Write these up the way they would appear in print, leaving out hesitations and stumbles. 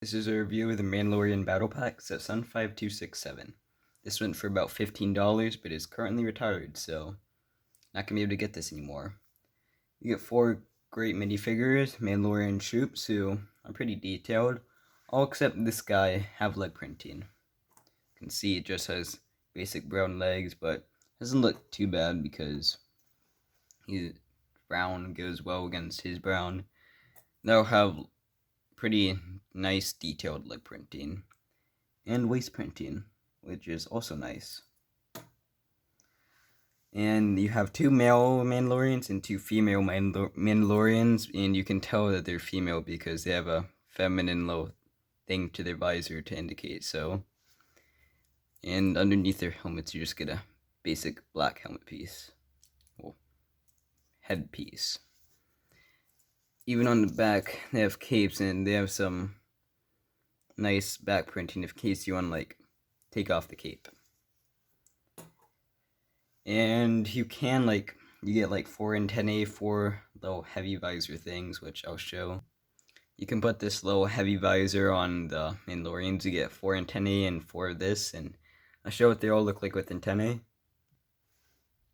This is a review of the Mandalorian Battle Pack, so Sun 5267. This went for about $15, but is currently retired, so not gonna be able to get this anymore. You get 4 great minifigures, Mandalorian troops, who are pretty detailed. All except this guy have leg printing. You can see it just has basic brown legs, but doesn't look too bad because his brown goes well against his brown. They'll have pretty nice detailed leg printing and waist printing, which is also nice. And you have 2 male Mandalorians and 2 female Mandalorians, and you can tell that they're female because they have a feminine little thing to their visor to indicate so. And underneath their helmets, you just get a basic black helmet piece, well, headpiece. Even on the back, they have capes and they have some nice back printing in case you want to like take off the cape. And you can you get like 4 antennae, 4 little heavy visor things, which I'll show. You can put this little heavy visor on the Mandalorians. You get 4 antennae and 4 of this, and I'll show what they all look like with antennae.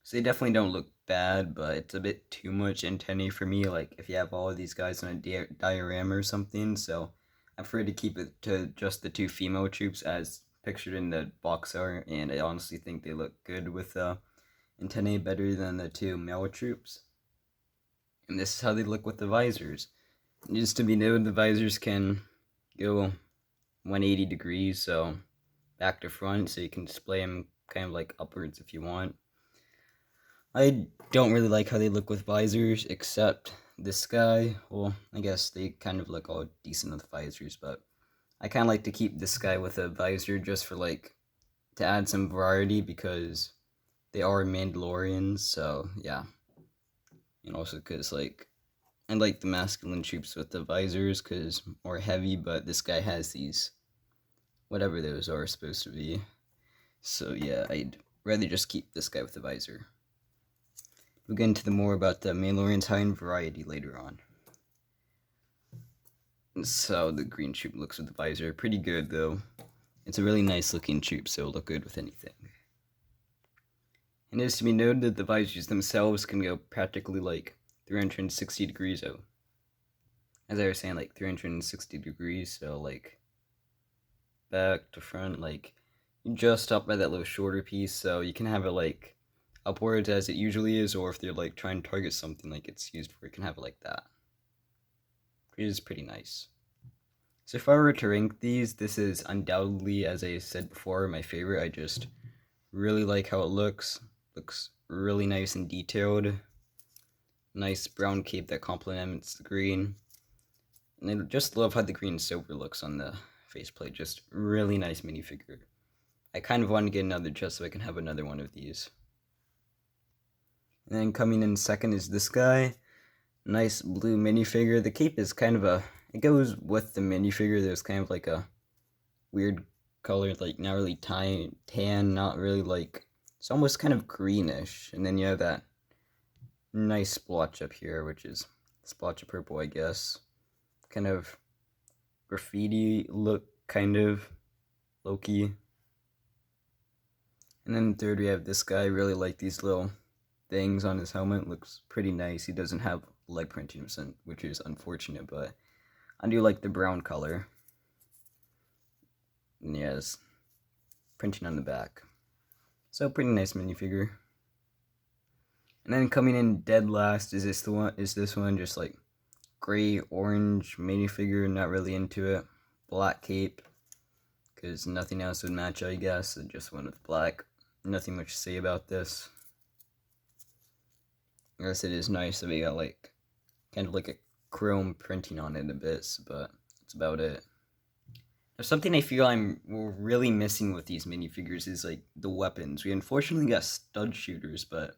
So they definitely don't look bad, but it's a bit too much antennae for me, like if you have all of these guys on a diorama or something, so I prefer to keep it to just the 2 female troops as pictured in the box art, and I honestly think they look good with antennae better than the 2 male troops. And this is how they look with the visors. Just to be noted, the visors can go 180 degrees, so back to front, so you can display them kind of like upwards if you want. I don't really like how they look with visors, except this guy. Well, I guess they kind of look all decent with visors, but I kind of like to keep this guy with a visor just for to add some variety because they are Mandalorians, so yeah. And also because I like the masculine troops with the visors because more heavy, but this guy has these, whatever those are supposed to be. So yeah, I'd rather just keep this guy with the visor. We'll get into the more about the Mandalorian's high end variety later on. So the green troop looks with the visor. Pretty good though. It's a really nice looking troop, so it'll look good with anything. And it is to be noted that the visors themselves can go practically 360 degrees out. As I was saying, 360 degrees, so back to front, you just stop by that little shorter piece, so you can have it upwards as it usually is, or if they're trying to target something it's used for, you can have it like that. Which is pretty nice. So if I were to rank these, this is undoubtedly, as I said before, my favorite. I just really like how it looks. Looks really nice and detailed. Nice brown cape that complements the green. And I just love how the green and silver looks on the faceplate. Just really nice minifigure. I kind of want to get another just so I can have another one of these. And then coming in second is this guy. Nice blue minifigure. The cape is kind of it goes with the minifigure. There's kind of a weird color, not really tan, not really it's almost kind of greenish. And then you have that nice splotch up here, which is splotch of purple, I guess. Kind of graffiti look, kind of low-key. And then third, we have this guy. I really like these little things on his helmet. Looks pretty nice. He doesn't have leg printing, which is unfortunate, but I do like the brown color. And yes, printing on the back. So pretty nice minifigure. And then coming in dead last is this one, just gray orange minifigure. Not really into it. Black cape, because nothing else would match, I guess. So just one with black. Nothing much to say about this. I guess it is nice that we got kind of a chrome printing on it a bit, but that's about it. There's something I feel we're really missing with these minifigures is the weapons. We unfortunately got stud shooters, but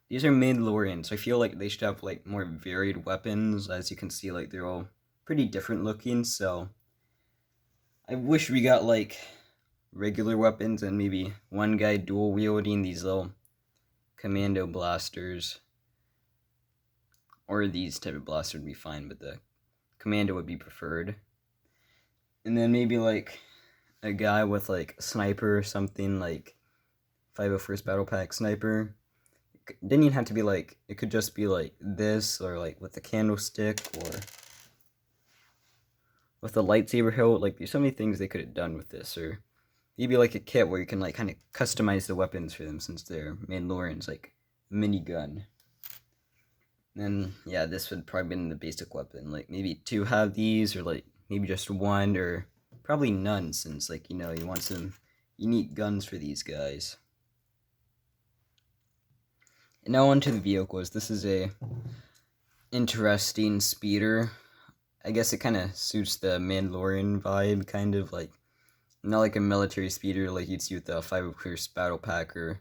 these are Mandalorians, so I feel they should have more varied weapons. As you can see, they're all pretty different looking, so I wish we got regular weapons and maybe one guy dual wielding these little commando blasters. Or these type of blasters would be fine, but the commando would be preferred. And then maybe like a guy with like a sniper or something, like 501st Battle Pack sniper. It didn't even have to be like, it could just be like this, or like with a candlestick, or with a lightsaber hilt. Like there's so many things they could have done with this, or maybe like a kit where you can like kind of customize the weapons for them since they're Mandalorians, like minigun. And yeah, this would probably been the basic weapon. Like maybe 2 have these, or like maybe just 1, or probably none, since like you want some unique guns for these guys. And now onto the vehicles. This is a interesting speeder. I guess it kind of suits the Mandalorian vibe, kind of like not like a military speeder like you'd see with the 501st Battle Pack or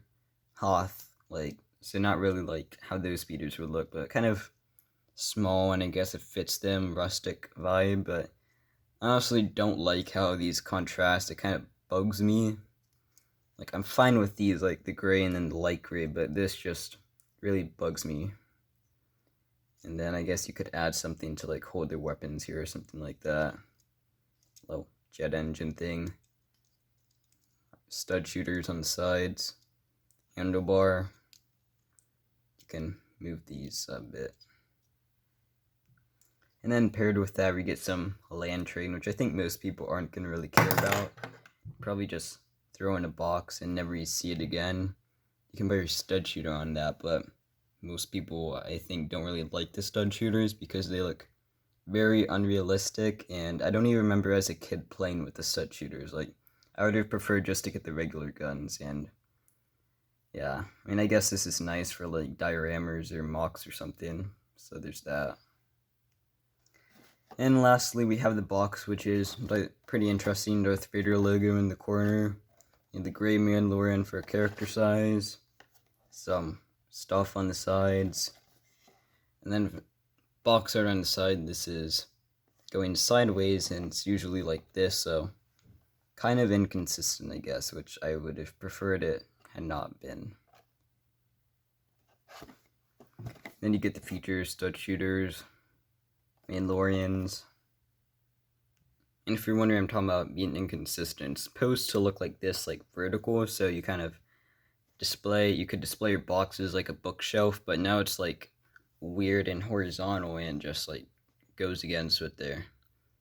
Hoth, like, so not really like how those speeders would look, but kind of small, and I guess it fits them, rustic vibe. But I honestly don't like how these contrast. It kind of bugs me. Like, I'm fine with these, like the gray and then the light gray, but this just really bugs me. And then I guess you could add something to like hold their weapons here or something like that. Little jet engine thing. Stud shooters on the sides. Handlebar. You can move these a bit. And then paired with that, we get some land train, which I think most people aren't going to really care about. Probably just throw in a box and never see it again. You can buy your stud shooter on that, but most people, I think, don't really like the stud shooters because they look very unrealistic, and I don't even remember as a kid playing with the stud shooters. Like, I would have preferred just to get the regular guns, and yeah, I mean, I guess this is nice for like dioramas or mocks or something, so there's that. And lastly, we have the box, which is like pretty interesting. Darth Vader logo in the corner, and the gray Mandalorian for character size, some stuff on the sides, and then box art on the side. This is going sideways, and it's usually like this, so kind of inconsistent, I guess, which I would have preferred it had not been. Then you get the features, stud shooters, Mandalorians. And if you're wondering, I'm talking about being inconsistent. It's supposed to look like this, like vertical, so you kind of you could display your boxes like a bookshelf, but now it's like weird and horizontal and just like goes against what their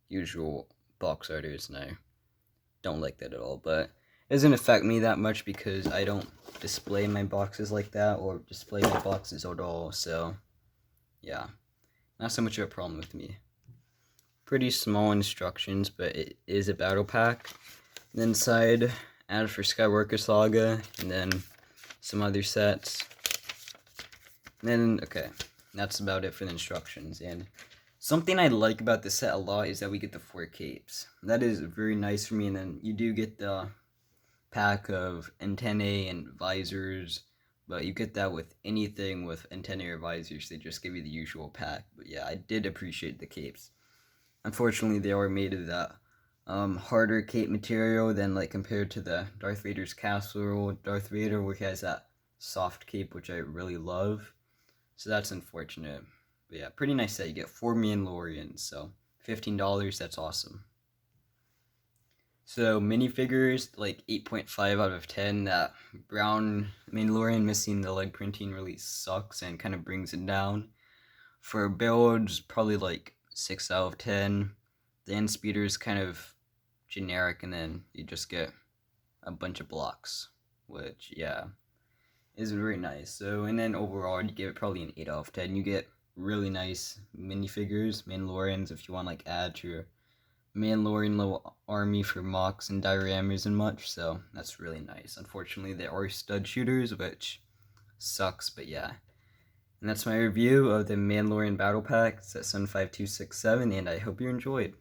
usual box art is, and I don't like that at all. But it doesn't affect me that much because I don't display my boxes like that or display my boxes at all, so yeah, not so much of a problem with me. Pretty small instructions, but it is a battle pack. And then inside, added for Skywalker Saga, and then some other sets. And then, okay, that's about it for the instructions. And something I like about this set a lot is that we get the 4 capes. That is very nice for me, and then you do get the pack of antennae and visors, but you get that with anything with antennae or visors. They just give you the usual pack. But yeah, I did appreciate the capes. Unfortunately, they are made of that harder cape material than like compared to the Darth Vader's castle Darth Vader, which has that soft cape, which I really love. So that's unfortunate. But yeah, pretty nice set. You get 4 Mandalorians, so $15, that's awesome. So minifigures, like 8.5 out of 10. That brown Mandalorian missing the leg printing really sucks and kind of brings it down. For builds, probably like 6 out of 10. The end speeder is kind of generic, and then you just get a bunch of blocks, which, yeah, is very nice. So, and then overall, you give it probably an 8 out of 10. You get really nice minifigures, Mandalorians, if you want like add to your Mandalorian little army for mocks and dioramas and much, so that's really nice. Unfortunately, there are stud shooters, which sucks, but yeah. And that's my review of the Mandalorian Battle Pack. It's at Sun5267, and I hope you enjoyed.